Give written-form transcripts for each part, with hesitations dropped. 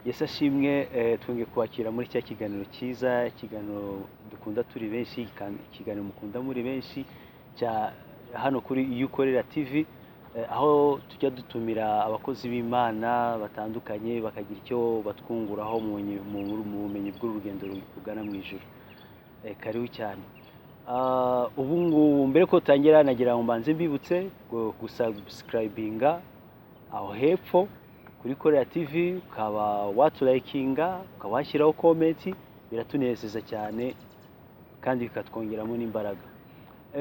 Yesu ashimwe twongeye kwakira muri cya kiganiro cyiza, ikiganiro dukunda turi benshi, ikiganiro mukunda muri benshi cya hano kuri Yakora TV, aho tujya dutumira abakozi b'Imana batandukanye bakagira icyo batwunguraho mu bumenyi bw'urugendo rugana mu ijuru. Karibu cyane. Ubu ngubu mbere ko tangira nagira ngo mbanze mbibutse gusubscribinga aho hepfo kuri Yakora TV, ukaba watulayikinga, ukaba washyiraho comment, biratunezeza cyane kandi bikatwongeramo n'imbaraga.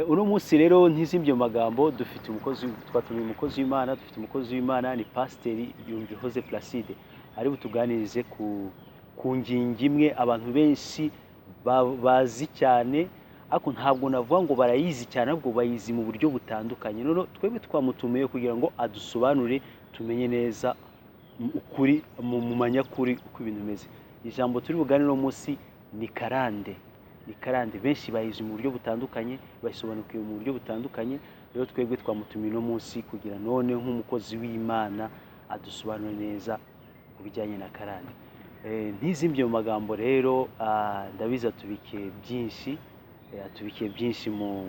Uno munsi rero ntizimbye magambo, dufite twatumiye umukozi w'Imana, dufite umukozi w'Imana ni Pasiteri Yumvihoze Placide, ari butuganirize ku ngingo imwe abantu benshi bazi cyane, ariko ntabwo navuga ngo barayizi cyane, ahubwo bayizi mu buryo butandukanye. None twebwe twamutumiye kugira ngo adusobanure tumenye neza ukuri mu manyakuri uko ibintu bimeze. Ijambo turi buganire uno munsi ni Karande. Ni Karande, benshi bayizi mu buryo butandukanye, bayisobanukiwe mu buryo butandukanye. Rero twebwe twamutumiye uno munsi kugira none nk'umukozi w'Imana adusobanure neza ku bijyanye na Karande. Ntizimbye mu magambo rero, ndabiza tubikiye byinshi mu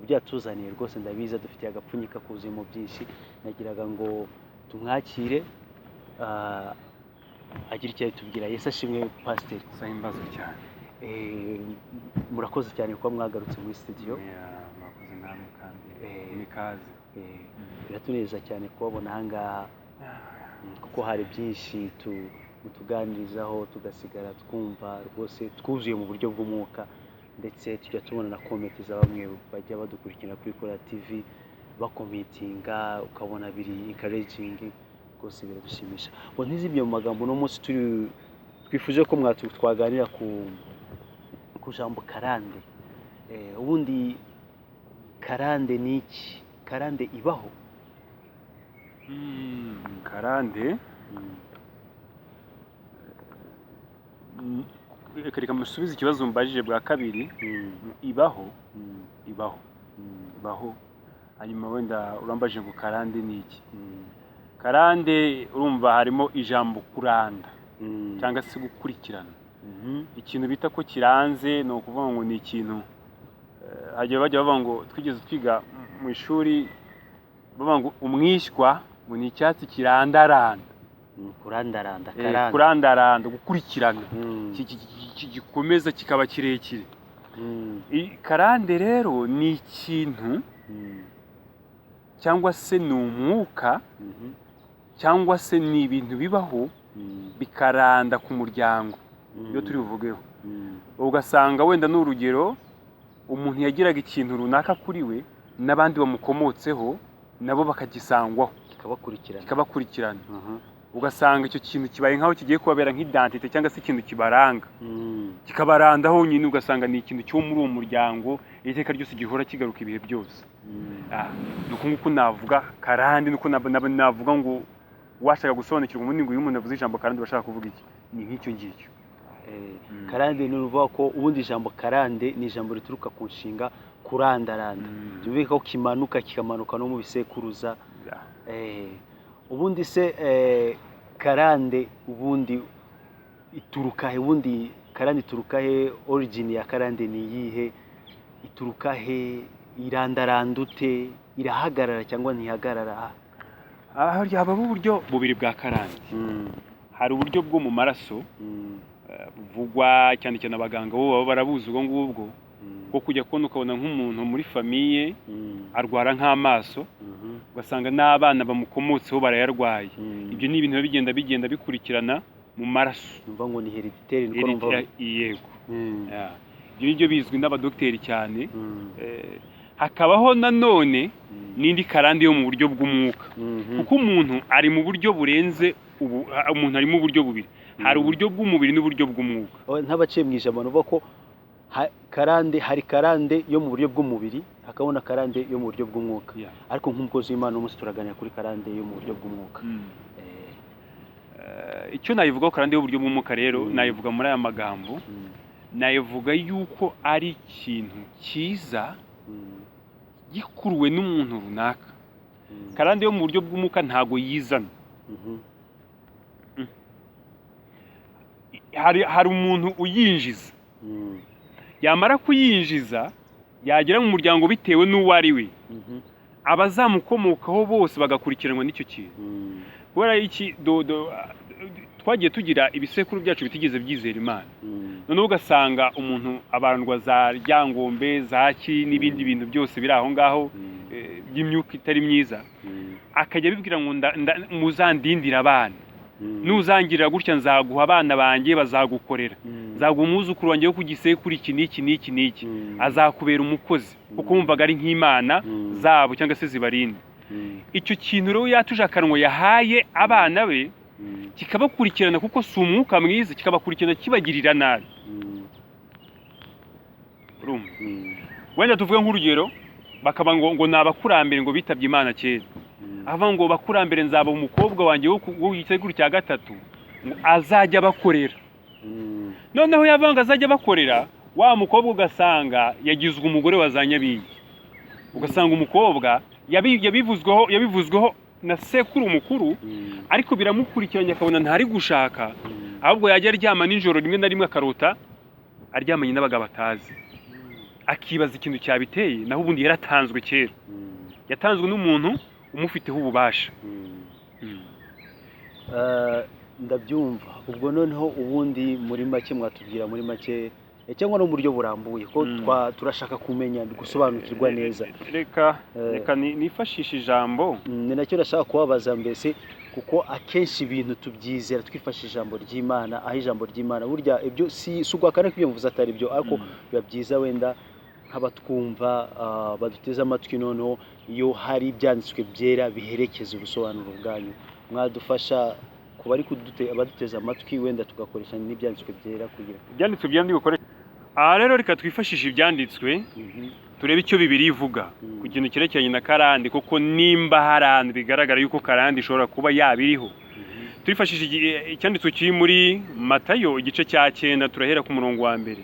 byatuzaniye rwose, ndabiza dufitiye agapfunyika kuzuyemo byinshi. Nagiraga ngo tumwakire agira icyo tubwira. Yesu ashimwe Pasiteri. Sahimbazo cyane. Murakoze cyane kuba mwagarutse muri studio. Murakoze namwe kandi n'ikaze. Biratuneza cyane kubabona aha ngaha, kuko hari byinshi tuganirizaho tugasigara twumva rwose twuzuye mu buryo bw'umwuka, ndetse tujya tubona na comment za bamwe bajya badukurikira kuri Yakora TV bakomitinga, ukabona biri encouraging rwose, biradushimisha. Ngo ntizibye mu magambo, no munsi twifuje ko twaganira ku jambo Karande. Ubundi Karande ni iki? Karande ibaho? Karande reka musubize ikibazo mbajije bwa kabiri. Ibaho. Hanyuma wenda urambajije ngo Karande ni iki. Karande urumva harimo ijambo kuranda cyangwa se gukurikirana. Ikintu bita ko kiranze, ni ukuvuga ngo ni ikintu bajya bavuga ngo twigeze twiga mu ishuri, bavuga ngo umwishywa ngo ni icyatsi kirandaranda. Kurandaranda, gukurikirana, gikomeza kikaba kirekire. Karande rero ni ikintu cyangwa se ni umwuka cyangwa se ni ibintu bibaho bikaranda ku muryango. Iyo turi buvugeho, ugasanga wenda n'urugero, umuntu yagiraga ikintu runaka kuri we, n'abandi bamukomotseho nabo bakagisangwaho, kikabakurikirana. Ugasanga icyo kintu kibaye nkaho kigiye kubabera nk'identite cyangwa se ikintu kibaranga, kikabarandaho nyine. Ugasanga ni ikintu cyo muri uwo muryango, iteka ryose gihora kigaruka ibihe byose. Nuko nguko navuga Karande, nuko navuga ngo washaka gusobanukirwa ubundi ngo iyo umuntu avuze ijambo Karande bashaka kuvuga iki, ni nk'icyo ngicyo. Karande ni uruvuga ko ubundi ijambo Karande ni ijambo rituruka ku nshinga kurandaranda, byumvika ko kimanuka kikamanuka no mu bisekuruza. Ubundi se Karande ubundi ituruka he? Ubundi Karande ituruka he? Origin ya Karande ni iyihe? Ituruka he? Irandaranda ute? Irahagarara cyangwa ntihagarara? Habaho uburyo bubiri bwa Karande. Hari uburyo bwo mu maraso buvugwa cyane cyane abaganga bo baba barabuzi ubwo ngubwo, bwo kujya kubona ukabona nk'umuntu muri famiye arwara nk'amaso, ugasanga n'abana bamukomotseho barayarwaye. Ibyo ni ibintu bigenda bikurikirana mu maraso. Numva ngo ni hereditary, niko numva. Yego. Ibyo nibyo bizwi n'abadokiteri cyane. Hakabaho nanone n'indi Karande yo mu buryo bw'umwuka, kuko umuntu ari mu buryo burenze umuntu ari mu buryo bubiri. Hari uburyo bw'umubiri n'uburyo bw'umwuka. Ntabaciye mu ijambo, nuvuga ko hari Karande yo mu buryo bw'umubiri, hakabona Karande yo mu buryo bw'umwuka. Ariko nk'umukozi w'Imana umunsi turaganira kuri Karande yo mu buryo bw'umwuka. Icyo nayivugaho Karande y'uburyo bw'umwuka rero, nayivuga muri aya magambo. Nayivuga yuko ari ikintu cyiza gikuruwe n'umuntu runaka. Karande yo mu buryo bw'umwuka ntago yizana. hari umuntu uyinjiza, yamara kuyinjiza yagera mu muryango bitewe n'uwo ari we, abazamukomokaho bose bagakurikiranwa n'icyo kintu. Kubera iki twagiye tugira ibisekuru byacu bitigeze byizera Imana, noneho ugasanga umuntu abandwa za ryangombe zaki n'ibindi bintu byose biri aho ngaho by'imyuka itari myiza, akajya bibwira ngo muzandindira abana, nuzangirira gutya nzaguha abana banjye bazagukorera, nzaguha umwuzukuru wanjye wo ku gisekuru iki n'iki n'iki n'iki, azakubera umukozi, kuko wumvaga ari nk'imana zabo cyangwa se zibarinda. Icyo kintu rero yatuje akanwa yahaye abana be kikabakurikirana, kuko si umwuka mwiza, kikabakurikirana kibagirira nabi. Wenda tuvuge nk'urugero, bakaba ngo ni abakurambere ngo bitabye Imana kera, avuga ngo bakurambere nzaba umukobwa wanjye wo gisekuru cya gatatu ngo azajya bakorera. Noneho yavuga ngo azajya bakorera, wa mukobwa ugasanga yagizwe umugore wa za Nyabiyi, ugasanga umukobwa yabivuzweho na sekuru mukuru, ariko biramukurikiranye akabona ntari gushaka, ahubwo yajya aryama nijoro rimwe na rimwe akarota aryamanye n'abagabo atazi, akibaza ikintu cyabiteye, naho ubundi yaratanzwe kera, yatanzwe n'umuntu umufiteho ububasha. Ndabyumva. Ubwo noneho ubundi muri make mwatubwira muri make cyangwa no mu buryo burambuye ko turashaka kumenya gusobanukirwa neza. Reka nifashisha ijambo, ni nacyo ndashaka kubabaza mbese, kuko akenshi ibintu tubyizera twifashisha ijambo ry'Imana, aho ijambo ry'Imana burya ibyo si ugwakana ko ibyo mvuze atari byo, ariko biba byiza wenda nk'abatwumva baduteze amatwi, noneho iyo hari ibyanditswe byera biherekeza ubusobanuro bwanyu, mwadufasha kuba ari abaduteze amatwi, wenda tugakoresha n'ibyanditswe byera kugira ibyanditswe byandi gukoresha. Rero reka twifashishe ibyanditswe, turebe icyo Bibiliya ivuga ku kintu cyerekeranye na Karande, kuko nimba hari ahantu bigaragara yuko Karande ishobora kuba yabiriho. Turifashisha icyanditswe kiri muri Matayo igice cya 9, turahera ku murongo wa 1.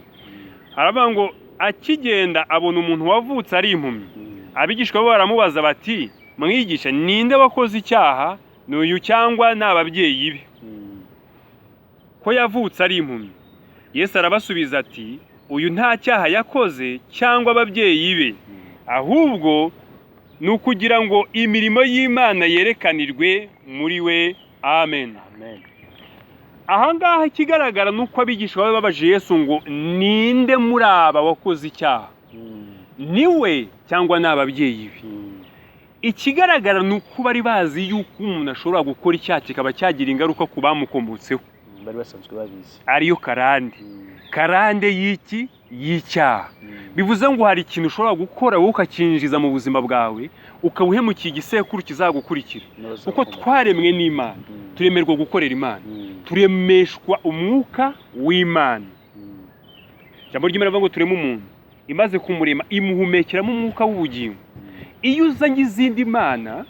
Haravuga ngo akigenda abona umuntu wavutse ari impumyi, abigishwa bo baramubaza bati, mwigisha, ninde wakoze icyaha, n'uyu cyangwa n'ababyeyi be, ko yavutse ari impumyi? Yesu arabasubiza ati, uyu nta cyaha yakoze cyangwa ababyeyi be, ahubwo ni ukugira ngo imirimo y'Imana yerekanirwe muri we. Amen. Ahangaha ikigaragara nuko abigishwa baba babaje Yesu ngo ninde muri aba wakoze icyaha, niwe cyangwa n'ababyeyi be. Ikigaragara nuko bari bazi yuko umuntu ashobora gukora icyaha kikaba cyagira ingaruka ku bamukomotseho, bari basanzwe babizi, ariyo karande y'icyaha. Bivuze ngo hari ikintu ushobora gukora wowe ukakinjiza mu buzima bwawe, ukawuhemukiye igisekuru kizagukurikira, kuko twaremwe n'Imana, turemerwa gukorera Imana, turemeshwa umwuka w'Imana. Ijambo ry'Imana rivuga ngo tureme umuntu, imaze kumurema imuhumekeramo umwuka w'ubugingo. Iyo uzanye izindi mana,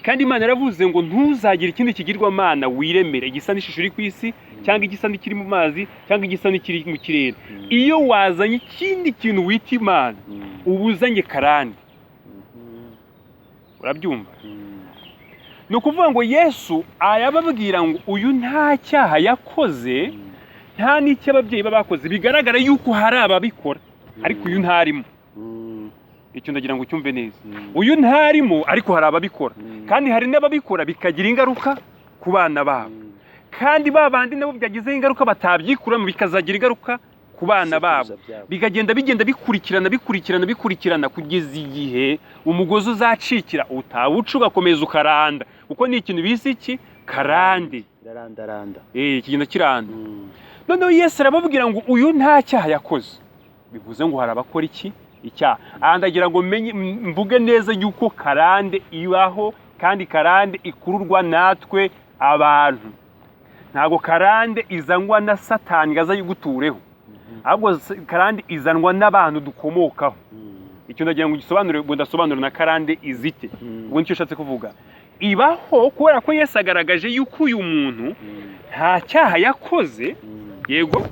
kandi Imana yaravuze ngo ntuzagire ikindi kigirwamana wiremera, igisa n'ishusho iri ku isi, cyangwa igisa n'ikiri mu mazi, cyangwa igisa n'ikiri mu kirere. Iyo wazanye ikindi kintu wita Imana, uba uzanye karande. Urabyumva? Ni ukuvuga ngo Yesu ayababwira ngo uyu nta cyaha yakoze, nta n'icyo ababyeyi babakoze, bigaragara yuko hari ababikora, ariko uyu ntarimo. Icyo ndagira ngo cyumve neza, uyu ntarimo ariko hari ababikora, kandi hari n'ababikora bikagira ingaruka ku bana babo, kandi babandi nabo byagizeho ingaruka batabyikuramo bikazagira ingaruka ku bana babo, bigenda bikurikirana kugeza igihe umugozi uzacikira utawuca ugakomeza ukaranda, kuko ni ikintu bise iki karande, kigenda kiranda. Noneho Yesu arababwira ngo uyu nta cyaha yakoze, bivuze ngo hari abakora iki icyaha. Ndagira ngo mvuge neza yuko karande ibaho, kandi karande ikururwa natwe abantu. Ntago karande izanwa na Satani gaza yugutureho, ahubwo karande izanwa n'abantu dukomokaho. Icyo ndagira ngo gisobanure, ngo ndasobanure na karande izite. Ubwo nicyo nshatse kuvuga, ibaho kubera ko Yesu agaragaje yuko uyu muntu nta cyaha yakoze, yego,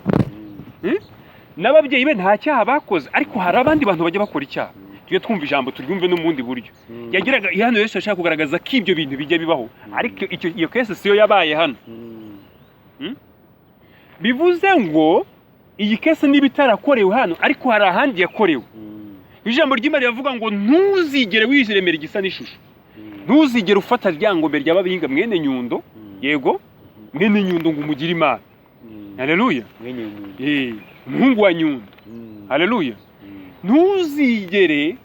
n'ababyeyi be nta cyaha bakoze, ariko hari abandi bantu bajya bakora icyaha. Tujye twumva ijambo turyumve no mu bundi buryo. Yagiraga hano Yesu ashaka kugaragaza ko ibyo bintu bijya bibaho, ariko iyo kese siyo yabaye hano. bivuze ngo iyi kese niba itarakorewe hano ariko hari ahandi yakorewe. Ijambo ry'Imana rivuga ngo ntuzigere wiziremera igisa n'ishusho, ntuzigere ufata ryangombe ry'ababihinga mwene Nyundo, yego mwene Nyundo ngo umugire Imana. Haleluya. Umuhungu wa Nyundo. Haleluya. Ntuzigere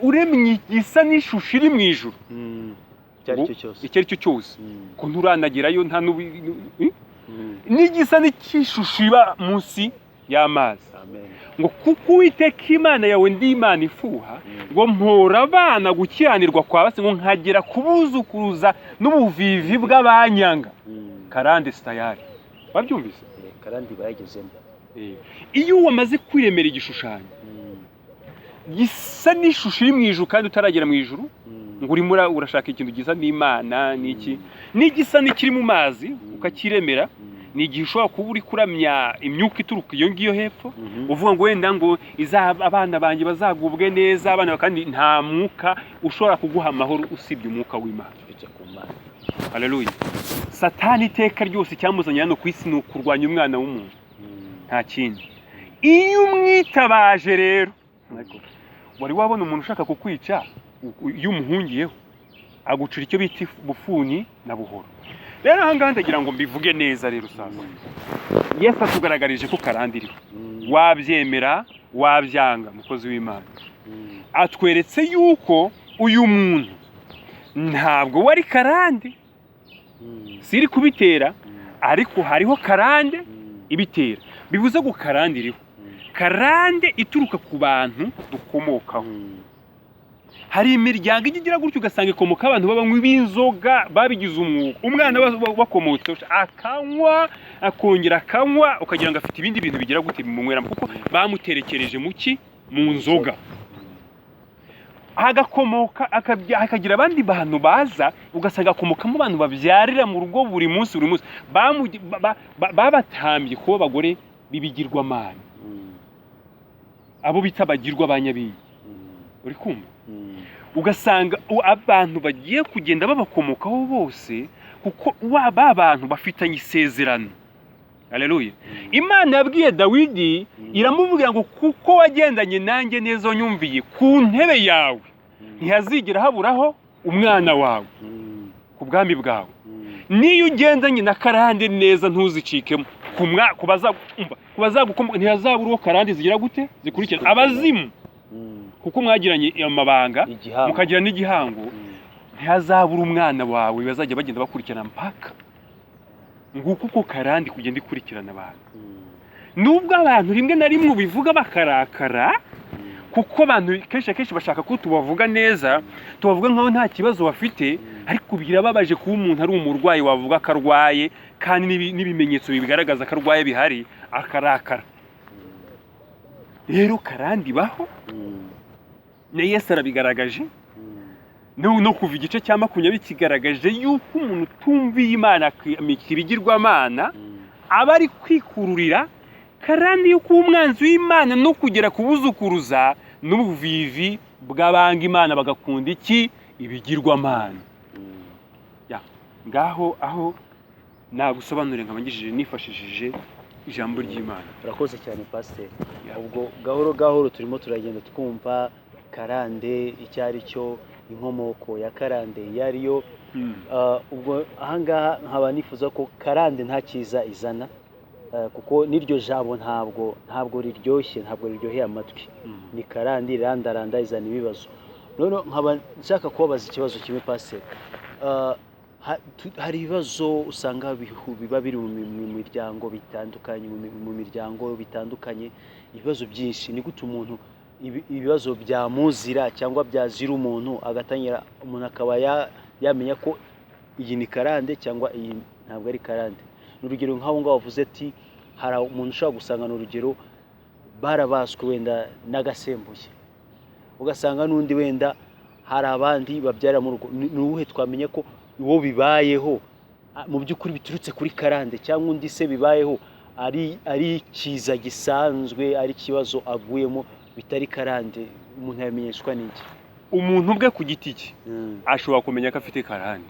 uremye igisa n'ishusho iri mu ijuru. Icyo ari cyo cyose ko nturanagerayo nta n'igisa n'ishusho iba munsi y'amazi. Ngo kuko Uwiteka Imana yawe ndi Imana ifuha, ngo mpora abana gukiranirwa kwa base, ngo nkagera kubuzukuruza n'ubuvivi bw'abanyanga. Karande stayari babyumvise. Karande bayigezemo. Iyo wamaze kwiremera igishushanyo gisa n'ishusho iri mu ijuru kandi utaragera mu ijuru, ngo urimo urashaka ikintu gisa n'Imana n'iki n'igisa n'ikiri mu mazi ukakiremera, ni igihe ushobora kuba uri kuramya imyuka ituruka iyo ngiyo hepfo, uvuga ngo wenda ngo abana banjye bazagubwe neza, abana kandi nta mwuka ushobora kuguha amahoro usibye umwuka w'Imana. Haleluya. Satani iteka ryose cyamuzanye hano ku isi ni ukurwanya umwana w'umuntu, nta kindi. Iyo umwitabaje rero, wari wabona umuntu ushaka kukwica, iyo umuhungiyeho agucura icyo bita bufuni na buhoro. Rero ahangaha ndagira ngo mbivuge neza rero sasa. Yesu atugaragarije ko karande iriho, wabyemera wabyanga mukozi w'Imana. Atweretse yuko uyu muntu ntabwo wari karande, siri kubitera, ariko hariho karande ibitera. Bivuze ngo karande iriho, karande ituruka ku bantu dukomokaho. Hari imiryango igira gutyo ugasanga ikomoka abantu babanywa b'inzoga babigize umwuga. Umwana wakomotse akanywa akongera akanywa, ukagira ngo afite ibindi bintu bigira gute bimunyweramo, kuko bamuterekereje mu nzoga. Agakomoka akagira abandi bantu baza, ugasanga akomokamo abantu babyarira mu rugo buri munsi babatambye kuba abagore bibigirwamana, abo bita bagirwa abanyabiyi. Uri kumva? Ugasanga abantu bagiye kugenda babakomokaho bose, kuko abantu bafitanye isezerano. Haleluya. Imana yabwiye Dawidi, iramubwira ngo kuko wagendanye nanjye neza wanyumviye, ku ntebe yawe ntihazigera haburaho umwana wawe ku bwami bwawe. Niyo ugendanye na karande neza ntuzicikemo, kubazagukomoka ntihazaburaho karande zigira gute zikurikirana abazimu, kuko mwagiranye amabanga mukagira n'igihango, ntihazabura umwana wawe bazajya bagenda bakurikirana mpaka. Nguko uko karande kugenda ikurikirana abantu. Nubwo abantu rimwe na rimwe bivuga bakarakara, kuko abantu kenshi bashaka ko tubavuga neza, tubavuga nkaho nta kibazo bafite, ariko birababaje kuba umuntu ari umurwayi wavuga ko arwaye kandi n'ibimenyetso bigaragaza ko arwaye bihari akarakara. Rero karande ibaho, na Yesu arabigaragaje, no kuva igice cya 20 kigaragaje yuko umuntu utumviye Imana ikibigirwamana aba ari kwikururira karande yuko umwanzi w'Imana no kugera kubuzukuruza n'ubuvivi bw'abanga Imana bagakunda iki ibigirwamana. Ngaho aho nagusobanurira nkabangishije nifashishije ijambo ry'Imana. Urakoze cyane pastor. Ubwo gahoro turimo turagenda twumva karande icyo ari cyo, inkomoko ya karande yariyo. Ubwo ahangaha nkaba nifuza ko karande nta cyiza izana, kuko niryo jabo ntabwo riryoshye, ntabwo riryoheye amatwi. Ni karande irandaranda izana ibibazo. None nkaba nshaka kubabaza ikibazo kimwe pastor. Hari ibibazo usanga biba biri mu miryango bitandukanye, ibibazo byinshi. Ni gute umuntu ibibazo byamuzira cyangwa byazira umuntu agatangira, umuntu akaba yamenya ko iyi ni karande cyangwa iyi ntabwo ari karande? N'urugero nk'aho ngaho wavuze ati hari umuntu ushobora gusanga n'urugero barabaswe wenda n'agasembuye, ugasanga n'undi wenda hari abandi babyara mu rugo. Ni uwuhe twamenya ko uwo bibayeho mu by'ukuri biturutse kuri karande, cyangwa undi se bibayeho ari ikiza gisanzwe, ari ikibazo aguyemo bitari karande? Umuntu yamenyeshwa n'iki? Umuntu bwe ku giti cye ashobora kumenya ko afite karande.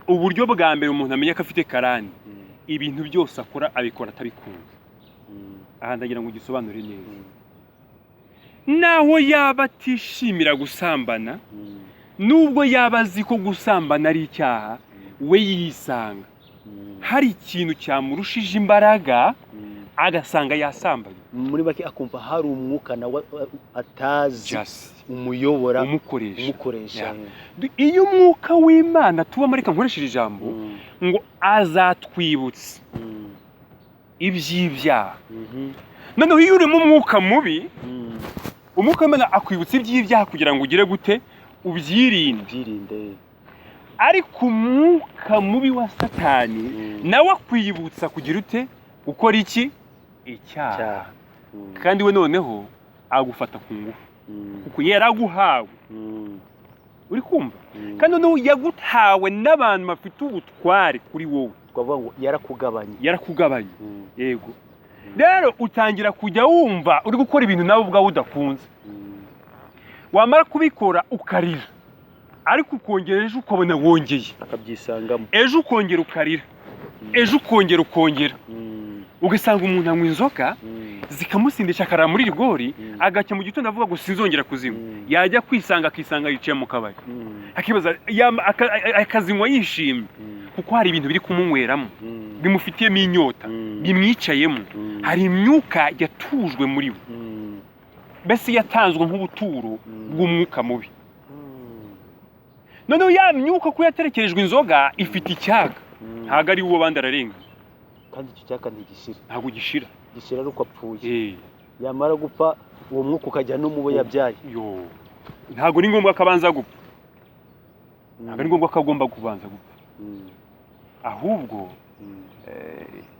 Uburyo bwa mbere umuntu amenya ko afite karande ibintu byose akora abikora atabikunze. Aha ndagira ngo ugisobanure neza. Naho yaba atishimira gusambana, nubwo yaba azi ko gusambana ari icyaha, we yisanga hari ikintu cyamurushije imbaraga agasanga yasambanye. Muri bake akumva hari umwuka nawe atazi umuyobora umukoresha. Iyo umwuka w'Imana tuba muri kankoresheje ijambo ngo azatwibutsa iby'ibyaha. Noneho iyo uri mu mwuka mubi, umwuka w'Imana akwibutsa iby'ibyaha kugira ngo ugire gute ubyirinde. Ariko umwuka mubi wa Satani nawe akwibutsa kugira ute gukora iki icyaha. Kandi we noneho agufata ku ngufu kuko yaraguhawe. Uri kumva? Kandi noneho yagutawe n'abantu bafite ubutware kuri wowe. Twavuga ngo yarakugabanye. Yego. Rero utangira kujya wumva uri gukora ibintu nawe ubwawe udakunze. Wamara kubikora ukarira, ariko ukongera ejo ukabona wongeye akabyisangamo. Ejo ukongera ukarira, ejo ukongera. Ugasanga umuntu anywa inzoga zikamusindisha akarara muri rigori, agacya mu gitondo avuga ngo sinzongera kuzinywa. Yajya akisanga yicaye mu kabari, akibaza akazinywa yishimye kuko hari ibintu biri kumunyweramo bimufitiyemo inyota, bimwicayemo. Hari imyuka yatujwe muri we, mbese yatanzwe nk'ubuturo bw'umwuka mubi. Noneho ya myuka ko yaterekerejwe inzoga ifite icyaga, ntago ari uwo bandi ararenga. Kandi icyo cyaka ntigishira. Ntago gishira. Gishira ari uko apfuye. Yamara gupfa uwo mwuka ukajya no mubo yabyaye. Ntago ni ngombwa akabanza gupfa. Ntago ari ngombwa akagomba kubanza gupfa. Ahubwo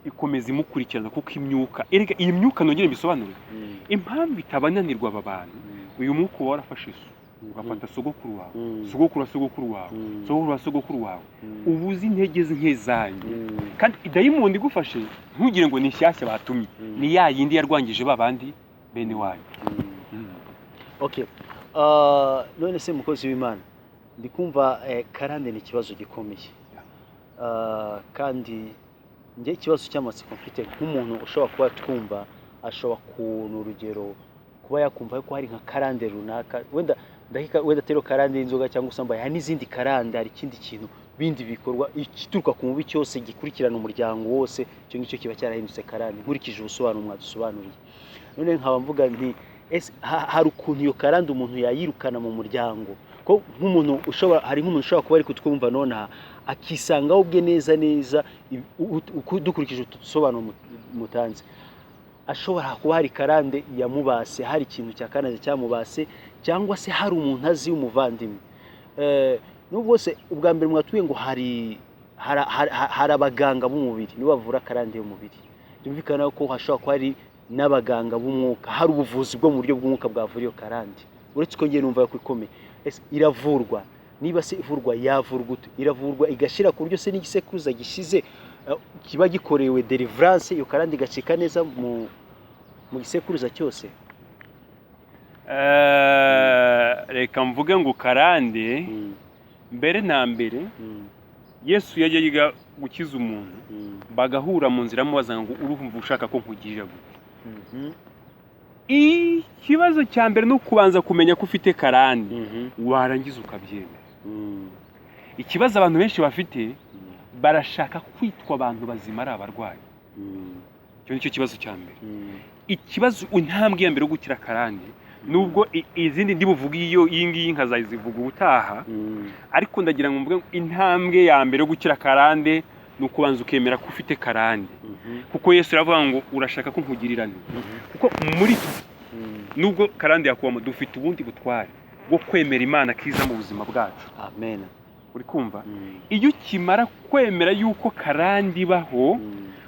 ikomeza imukurikirana kuko imyuka, erega iyi myuka nongere mbisobanure. Impamvu itabananirwa aba bantu, uyu mwuka warafashe isu. Ugafata sogokuru wawe, sogokuru wawe, ubuzi intege nke zanyu. Kandi idayimoni igufashe ntugire ngo ni shyashya batumye, ni ya yindi yarwangije babandi bene wanyu. Okay. None se mukozi w'Imana, ndikumva Karande ni ikibazo gikomeye. Kandi nge ikibazo cy'amatsiko mfite nk'umuntu ushobora kuba twumva, ashobora kubona urugero kuba yakumva ko hari nka Karande runaka, wenda tero Karande y'inzoga cyangwa usambaye, hari n'izindi Karande, hari ikindi kintu bindi bikorwa ikituruka ku mubi cyose gikurikirana umuryango wose, cyo ngicyo kiba cyarahindutse Karande nkurikije ubusobanuro mwadusobanuriye. None nkaba mvuga nti hari ukuntu iyo Karande umuntu yayirukana mu muryango, ko nk'umuntu hari nk'umuntu ushobora kuba ari kutwumva none akisangaho ubwe neza dukurikije utusobanuro mutanze. Ashobora kuba hari Karande yamubase, hari ikintu cya Karande cyamubase, cyangwa se hari umuntu azi umuvandimwe. Nubwo se ubwa mbere mwatuye ngo hari abaganga b'umubiri nibo bavura Karande y'umubiri. Byumvikana ko hashobora kuba hari n'abaganga b'umwuka, hari ubuvuzi bwo mu buryo bw'umwuka bwavura iyo Karande. Uretse ko ngiye numva ko ikomeye. Iravurwa, niba se ivurwa yavurwa gute? Iravurwa igashira ku buryo se n'igisekuruza gishize kiba gikorewe deliverance, iyo Karande igacika neza mu gisekuruza cyose. Reka mvuge ngo Karande mbere na mbere Yesu yajya yiga gukiza umuntu, bagahura mu nzira amubaza ngo urumva ushaka ko nkugirira gute. Ikibazo cya mbere no kubanza kumenya ko ufite Karande, warangiza ukabyemera. Ikibazo abantu benshi bafite, barashaka kwitwa abantu bazima ari abarwayi. Cyo nicyo kibazo cya mbere. Ikibazo intambwe ya mbere yo gukira Karande, nubwo izindi ndibuvuga iyi ngiyi nkazayivuga ubutaha, ariko ndagira ngo mvuge intambwe ya mbere yo gukira Karande ni ukubanza ukemera ko ufite Karande. Kuko Yesu aravuga ngo urashaka ko nkugirira nte. Kuko muri nubwo Karande yakubamo, dufite ubundi butware bwo kwemera Imana kiza mu buzima bwacu. Amen. Uri kumva? Iyo ukimara kwemera yuko Karande ibaho,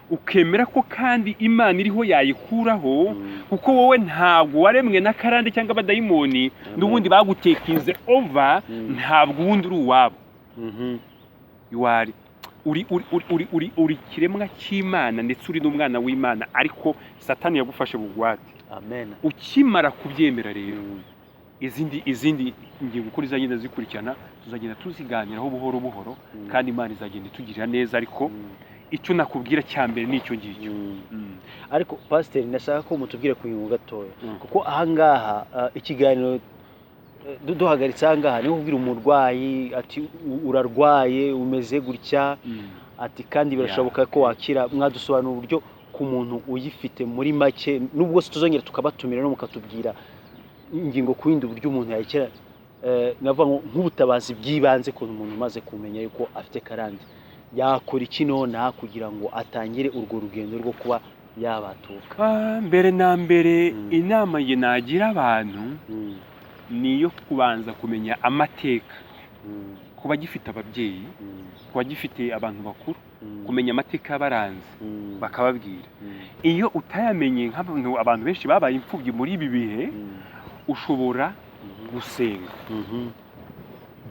ukemera ko kandi Imana iriho yayikuraho, kuko wowe ntabwo waremwe na Karande cyangwa abadayimoni, n'ubundi bagutekinze over, ntabwo ubundi uri uwabo. Uri kiremwa cy'Imana ndetse uri n'umwana w'Imana, ariko Satani yagufashe bugwate. Amen. Ukimara kubyemera rero, izindi ngingo uko zizagenda zikurikirana, tuzagenda tuziganiraho buhoro buhoro, kandi Imana izagenda itugirira neza. Ariko icyo nakubwira cyambere nicyo ngicyo. Ariko pasiteri ndashaka ko mutubwire ku bintu gatoya kuko ahangaha ikiganiro duhagaritse ahangaha niho ubwira umurwayi ati urarwaye umeze gutya ati kandi birashoboka ko wakira. Mwadusobanura uburyo ku muntu uyifite muri make nubwo tuzongera tukabatumira no mukatubwira ingingo ku yindi uburyo umuntu yayikira, navuga nk'ubutabazi bw'ibanze ku umuntu umaze kumenya yuko afite karande yakora iki nona kugira ngo atangire urwo rugendo rwo kuba yabatuka. Mbere na mbere inama ye nagira abantu niyo kubanza kumenya amateka, kuba gifite ababyeyi, kuba gifite abantu bakuru, kumenya amateka y'abaranze bakababwira. Iyo utayamenye nk'abantu abantu benshi babaye imfubyi muri ibi bihe, ushobora gusenga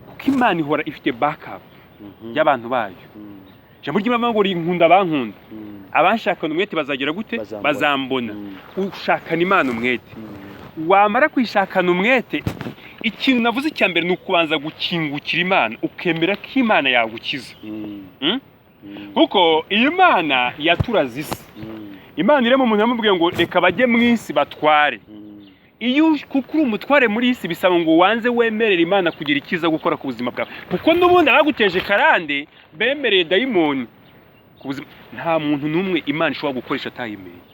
kuko Imana ihora ifite backup y'abantu bayo. Jambo ry'Imana ngo rinkunda bankunda, abanshakana umwete bazagera gute? Bazambona. Ushakana Imana umwete, wamara kwishakana umwete, ikintu navuze cyambere nukubanza gukingukira Imana, ukemera ko Imana yagukiza. Kuko iyi Imana yaturaze isi. Imana irema umuntu yamubwiye ngo reka bajye mu isi batware. Iyo kuko uri umutware muri isi bisaba ngo wanze wemerera Imana kugira ikiza gukora ku buzima bwawe, kuko n'ubundi abaguteje karande bemereye dayimoni ku buzima. Nta muntu n'umwe Imana ishobora gukoresha atayimereye,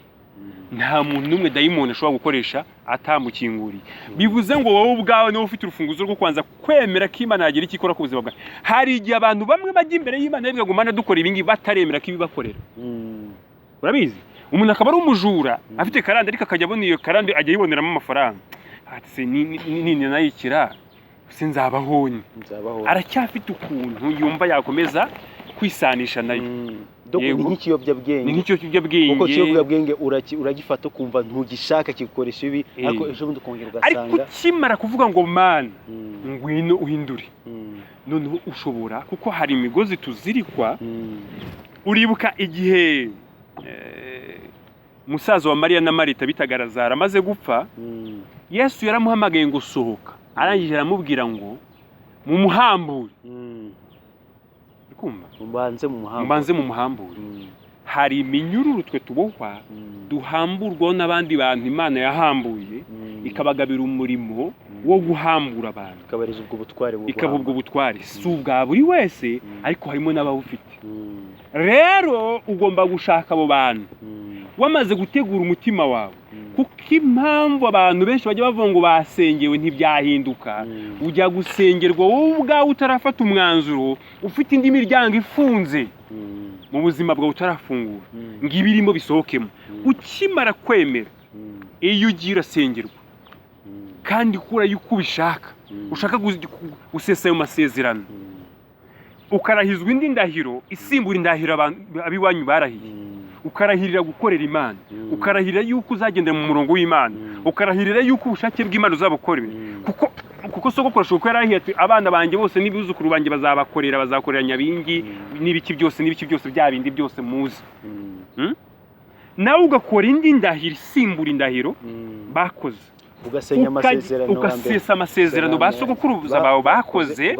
nta muntu n'umwe dayimoni ashobora gukoresha atamukinguriye. Bivuze ngo wowe ubwawe niwe ufite urufunguzo rwo kwanza kwemera ko Imana yagira icyo ikora ku buzima bwawe. Hari igihe abantu bamwe bajya imbere y'Imana bivuga ngo Mana dukora ibingi bataremera ko ibibakorera. Urabizi umuntu akaba ari umujura afite karande ariko akajya abona iyo karande ajya yiboneramo amafaranga, ati ni nayikira sinzabahonye, aracyafite ukuntu yumva yakomeza kwisanisha nayo. Ni nk'ikiyobyabwenge kuko ikiyobyabwenge uragifata ukumva ntugishaka kigukoresha ibi, ariko ejo bundi ukongera ugasanga. Ariko ukimara kuvuga ngo Mana ngwino uhindure, noneho ushobora, kuko hari imigozi tuzirikwa. Uribuka igihe musaza wa Mariya na Marita bitagaragara amaze gupfa, Yesu yaramuhamagaye ngo sohoka, arangije aramubwira ngo mumuhambure. Mbanze mu muhambure. Hari iminyururu twe tubohwa duhamburwaho n'abandi bantu Imana yahambuye, ikabagabira umurimo wo guhambura abantu, ikaba ubwo butware si ubwa buri wese, ariko harimo n'abawufite. Rero ugomba gushaka abo bantu wamaze gutegura umutima wawe, kuko impamvu abantu benshi bajya bavuga ngo basengewe ntibyahinduka, ujya gusengerwa wowe ubwawe utarafata umwanzuro, ufite indi miryango ifunze mu buzima bwawe utarafungura ngo ibirimo bisohokemo. Ukimara kwemera, iyo ugira sengerwa kandi kura yuko ubishaka, ushaka gusesa ayo masezerano, ukarahizwa indi ndahiro isimbura indahiro abiwanyu barahiye, ukarahirira gukorera Imana, ukarahirira yuko uzagendera mu murongo w'Imana, ukarahirira yuko ubushake bw'Imana uzabukorera. Kuko sogokuru ashobora kuba yarahiye ati abana banjye bose n'ibuzukuru banjye bazakorera nyabingi n'ibiki byose bya bindi byose muzi. Nawe ugakora indi ndahiro isimbura indahiro bakoze, ugasesa amasezerano ba sogokuru bawe bakoze,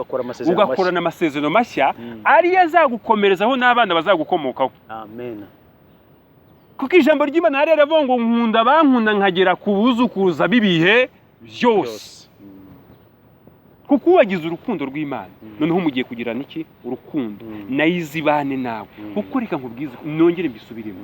ugakorana amasezerano mashya ariyo azagukomerezaho n'abana bazagukomokaho. Amen. Kuko ijambo ry'Imana hari riravuga ngo nkunda bankunda nkagera ku buzukuruza bibihe byose. Kuko wagize urukundo rw'Imana, noneho mugiye kugira niki urukundo nayizibane nawe. Kuko reka nkubwize nongere mbisubiremo,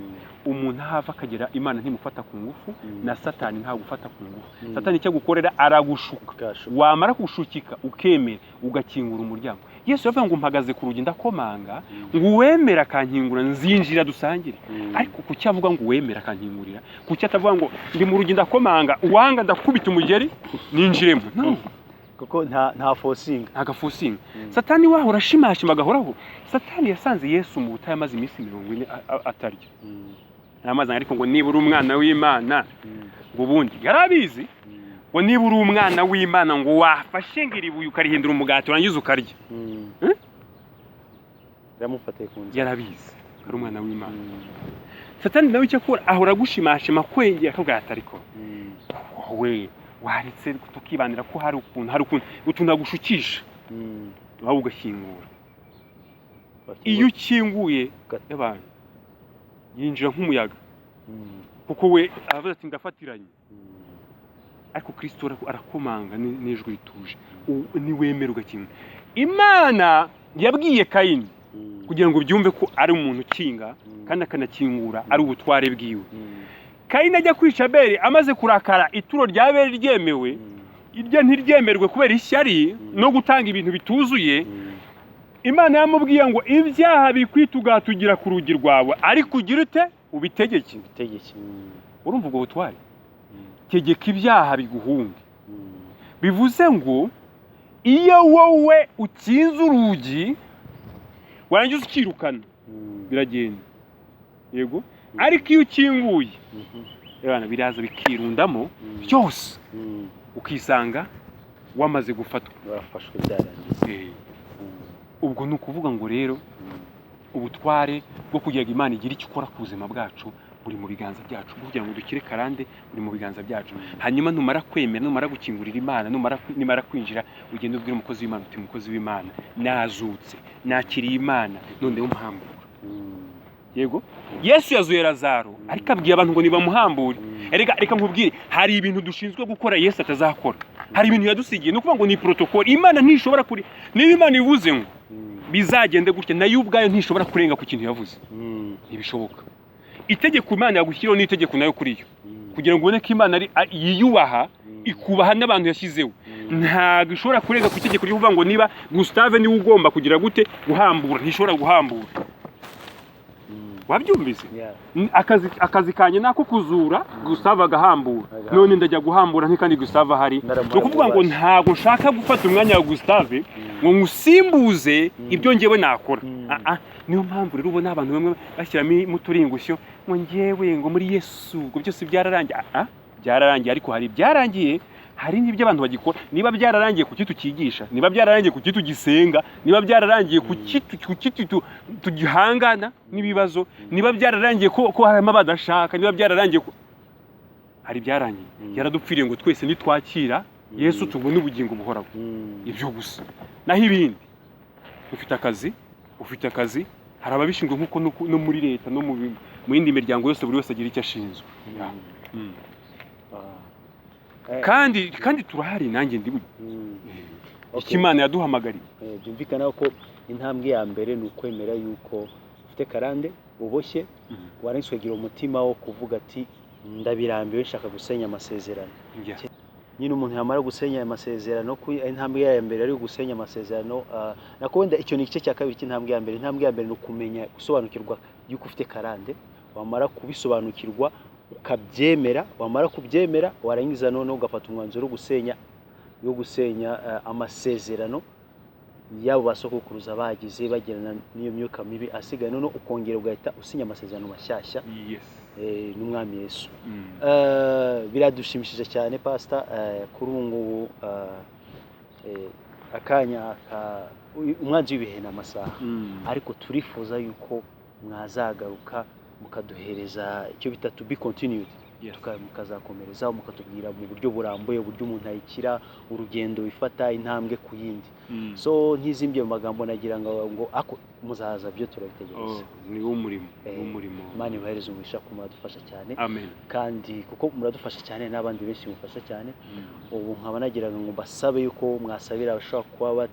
umuntu hava akagera Imana ntimufata ku ngufu, na Satani nta gufata ku ngufu. Satani icyo gukorera aragushuka, wamara kushukika ukemera ugakingura umuryango. Yesu yavuga ngo mpagaze ku rugi ndakomanga, ngo uwemera akankingura nzinjira dusangire. Ariko kuki avuga ngo uwemera akankingurira? Kuki atavuga ngo ndi mu rugi ndakomanga, uwanga ndakubita umugeri ninjiremo? No, kuko nta forcing, agaforcing. Satani waho urashimashima gahoraho. Satani yasanze Yesu mu butayu amaze iminsi 40 atarya amazi, ariko ngo niba uri umwana w'Imana, ngo ubundi yarabizi ngo niba uri umwana w'Imana ngo wafashe ngiribuye ukarihindura umugati urangiza ukarya. Yaramufatiye ku nzira, yarabizi ari umwana w'Imana. Satani nawe icyo akora ahora gushimashima kwengera akabwira ariko wowe waretse tukibanira ko hari ukuntu utunagushukisha, wawe ugakingura. iyo ukinguye y'abantu yinjira nk'umuyaga kuko we aravuga ati ndafatiranye ariko Kristo arakomanga n'ijwi rituje niwemera ugakinga. Imana yabwiye Kayini kugira ngo byumve ko ari umuntu ukinga kandi akanakingura ari ubutware bwiwe. Kayini ajya kwica Abeli amaze kurakara, ituro rya Abeli ryemewe, iryo ntiryemerwe kubera ishyari no gutanga ibintu bituzuye. Imana yamubwiye ngo ibyaha bikwitugatugira ku rugi rwawe ariko ugira ute ubitegeke. Urumva ubwo butware? Tegeka ibyaha biguhunge. Bivuze ngo iyo wowe ukinze urugi warangiza ukirukana biragenda, yego, ariko iyo ukinguye abana biraza bikirundamo byose ukisanga wamaze gufatwa, warafashwe byarangiye. Ubwo ni ukuvuga ngo rero ubutware bwo kugira ngo Imana igire icyo ikora ku buzima bwacu buri mu biganza byacu, kugira ngo dukire karande buri mu biganza byacu. Hanyuma numara kwemera, numara gukingurira Imana, nimara kwinjira, ugende ubwire umukozi w'Imana uti umukozi w'Imana nazutse, nakiriye Imana, none umuhambura. Yego, Yesu yazuye Lazaro ariko abwiye abantu ngo nibamuhambure. Reka nkubwire, hari ibintu dushinzwe gukora Yesu atazakora. Hari ibintu yadusigiye, no kuvuga ngo ni protocol. Imana ntishobora kuri, niba Imana ivuze ngo bizagende gutya, nayo ubwayo ntishobora kurenga ku kintu yavuze. Ntibishoboka. Itegeko Imana yagushyiraho n'itegeko nayo kuri yo, kugira ngo ubone ko Imana ari yiyubaha, ikubaha n'abantu yashyizeho. Ntabwo ishobora kurenga ku itegeko ryo kuvuga ngo niba Gustave niwe ugomba kugira gute guhambura, ntishobora guhambura. Wabyumvise? Akazi kanye nako kuzura Gustave agahambura. None ndajya guhambura kandi Gustave hari. No kuvuga ngo ntago nshaka gufata umwanya wa Gustave ngo musimbuze ibyo ngewe nakora. Niyo mpamvu rero ubona abantu bamwe bashyiramo muturingusyo ngo ngewe ngo muri Yesu ngo byose byararangiye. Byararangiye, ariko hari byarangiye, hari n'ibyo abantu bagikora. Niba byararangiye ku kitu cyigisha, niba byararangiye ku kitu gisenga, niba byararangiye ku kitu tugihangana n'ibibazo, niba byararangiye ko harimo badashaka, niba byararangiye hari byarangiye. Yaradupfiriye ngo twese nitwakira Yesu tubone ubugingo buhoraho. Ibyo gusa. Naho ibindi ufite akazi, hari ababishinzwe nkuko no muri leta no mu yindi miryango yose, buri wese agira icyo ashinzwe. Kandi turahari, nanjye ndi Imana yaduhamagariye. Byumvikana ko intambwe ya mbere ni ukwemera yuko ufite karande, uboshye, warangiza ukagira umutima wo kuvuga ati ndabirambiwe, nshaka gusenya amasezerano. Nyine umuntu yamara gusenya amasezerano, intambwe ya mbere ari gusenya amasezerano. Nako wenda icyo ni igice cya kabiri cy'intambwe ya mbere. Intambwe ya mbere ni ukumenya, gusobanukirwa yuko ufite karande. Wamara kubisobanukirwa ukabyemera, wamara kubyemera warangiza none ugafata umwanzuro wo gusenya amasezerano yabo basokuruza bagize bagirana n'iyo myuka mibi asigaye, none ukongera ugahita usinya amasezerano mashyashya n'umwami Yesu. Biradushimishije cyane pastor, kuri ubu ngubu akanya umwanzi w'ibihe n'amasaha, ariko turifuza yuko mwazagaruka mukaduhereza icyo bita to be continued, mukazakomereza, mukatubwira mu buryo burambuye uburyo umuntu ayikira, urugendo wifata intambwe ku yindi. So ntizimbye mu magambo nagira ngo ako muzaza byo turabitegereza. Ni umurimo. Imana ibahereze umugisha ko muradufasha cyane. Amen. Kandi kuko muradufasha cyane n'abandi benshi mufasha cyane. Ubu nkaba nagira ngo basabe yuko mwasabira abashaka kuba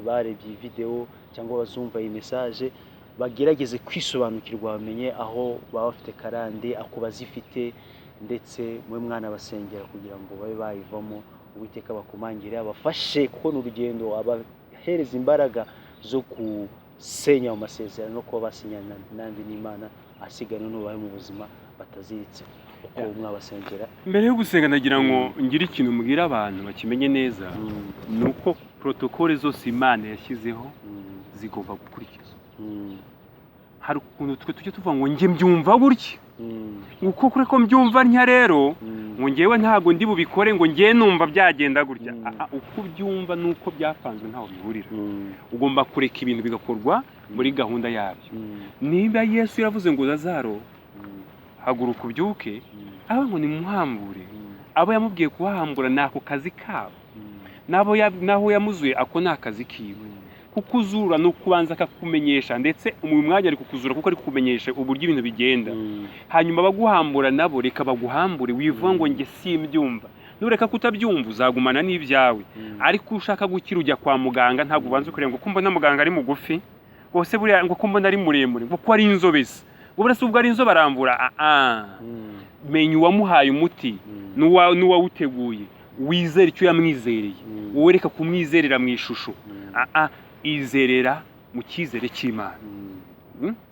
barebye video cyangwa bazumva iyi message, bagerageze kwisobanukirwa, bamenye aho baba bafite karande, ako bazifite, ndetse mwe mwana basengera kugira ngo babe bayivamo. Uwiteka bakumangire, abafashe kuko n'urugendo, abahereza imbaraga zo gusenya amasezerano no kuba basinyana nandi n'Imana, asigana n'ubahe mu buzima bataziritse. Uko mwabasengera. Mbere yo gusenga nagira ngo ngire ikintu mbwira abantu bakimenye neza, nuko protocole zose Imana yashyizeho zigomba gukurikizwa. Hari ukuntu tujye tuvuga ngo nge mbyumva gutya, uko kure ko mbyumva ntya rero ngo ngewe ntago ndi bubikore ngo nge numva byagenda gutya. Uko byumva nuko byapanzwe ntaho bihurira. Ugomba kureka ibintu bigakorwa muri gahunda yabyo. Niba Yesu yavuze ngo Lazaro haguruka ubyuke, aba ngo ni muhambure, abo yamubwiye kuhambura nako kazi kabo, naho yamuzuye ako nakazi kiwe. kukuzura no kubanza akakumenyesha, ndetse uyu mwanya ari kukuzura kuko ari kukumenyesha uburyo ibintu bigenda. Hanyuma baguhambura nabo reka baguhambure, wivuga ngo nge simbyumva. Nureka kutabyumva uzagumana n'ibyawe. Ariko ushaka gukira ujya kwa muganga, ntabwo ubanza kureba ngo kumba na muganga ari mugufi, bose buriya ngo kumba ari muremure, ngo ko ari inzobese. Uburase ubwo ari inzo barambura. Menya uwamuhaye umuti n'uwawuteguye, wizere icyo yamwizereye. Wowe reka kumwizerera mu ishusho. Izerera mu cyizere cy'Imana.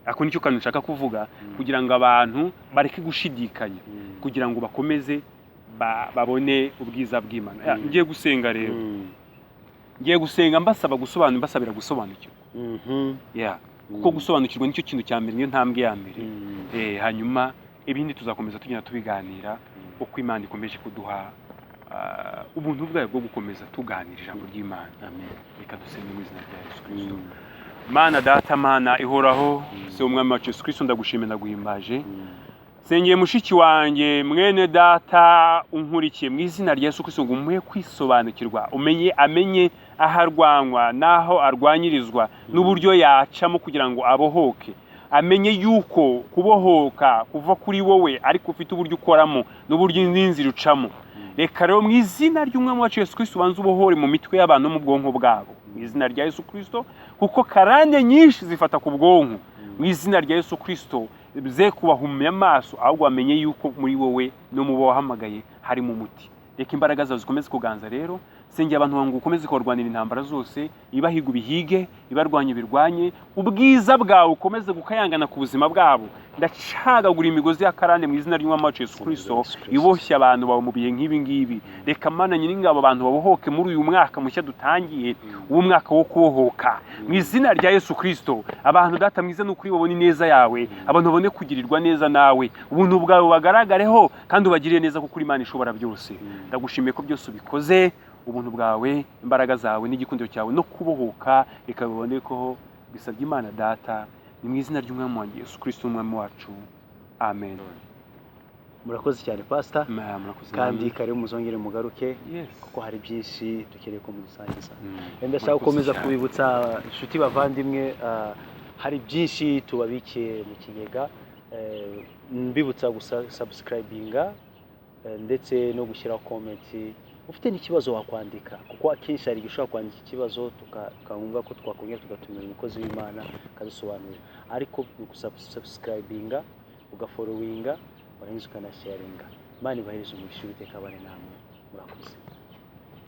Ako nicyo kantu nshaka kuvuga, kugira ngo abantu bareke gushidikanya, kugira ngo bakomeze babone ubwiza bw'Imana. Ngiye gusenga rero, ngiye gusenga mbasabira gusobanukirwa. Kuko gusobanukirwa nicyo kintu cya mbere, niyo ntambwe ya mbere. Hanyuma ibindi tuzakomeza tugenda tubiganira uko Imana ikomeje kuduha ubuntu bwayo bwo gukomeza tuganira ijambo ry'Imana. Reka dusenge mu izina rya Yesu Kristo. Mana Data, Mana ihoraho, se umwami wacu Yesu Kristo, ndagushimira ndaguhimbaje. Sengeye mushiki wanjye mwene data unkurikiye mu izina rya Yesu Kristo, ngo umuhe kwisobanukirwa, amenye aho arwanywa n'aho arwanyirizwa n'uburyo yacamo kugira ngo abohoke. Amenye yuko kubohoka kuva kuri wowe, ariko ufite uburyo ukoramo n'uburyo n'inzira ucamo. Reka rero mu izina ry'umwami wacu Yesu Kristo ubanze ubohore mu mitwe y'abantu mu bwonko bwabo, mu izina rya Yesu Kristo, kuko karande nyinshi zifata ku bwonko. Mu izina rya Yesu Kristo ze kubahumya amaso, ahubwo bamenye yuko muri wowe no mu bo wahamagaye harimo umuti. Reka imbaraga zawe zikomeze kuganza rero. Sengeye abantu bangu ukomeze kurwanira intambara zose, ibahiga ubihige, ibarwanya birwanye, ubwiza bwawe ukomeze gukayangana ku buzima bwabo. Ndacagagura imigozi ya karande mu izina ry'umwami wacu Yesu Kristo, iboshye abantu bawe mu bihe nk'ibi ngibi. Reka Mana nyiringabo abantu babohoke muri uyu mwaka mushya dutangiye, uwo mwaka wo kubohoka mu izina rya Yesu Kristo. Abantu Data mwiza n'ukuri babone ineza yawe, abantu babone kugirirwa neza nawe, ubuntu bwawe bagaragareho kandi ubagirire neza, kuko Imana ishobora byose. Ndagushimiye ko byose ubikoze, ubuntu bwawe, imbaraga zawe n'igikundiro cyawe no kubohoka reka bibonekeho. Bisabye Imana Data, ni mu izina ry'umwami wanjye Yesu Kristo umwami wacu, amen. Murakoze cyane Pastor, kandi kare muzongere mugaruke, kuko hari byinshi dukeneye ko mudusangiza. Ndashaka gukomeza kubibutsa inshuti bavandimwe, hari byinshi tubabikiye mu kigega. Mbibutsa gusa subscribinga ndetse no gushyiraho comment. Ufite n'ikibazo wakwandika, kuko akenshi hari gushaka kwandika ikibazo tukangombwa ko twakongera tugatumira umukozi w'Imana akadusobanurira. Ariko subscribinga, ugafollowinga, warangiza ukanasharinga. Imana ibahereze umugisha, Iteka abane namwe. Murakoze.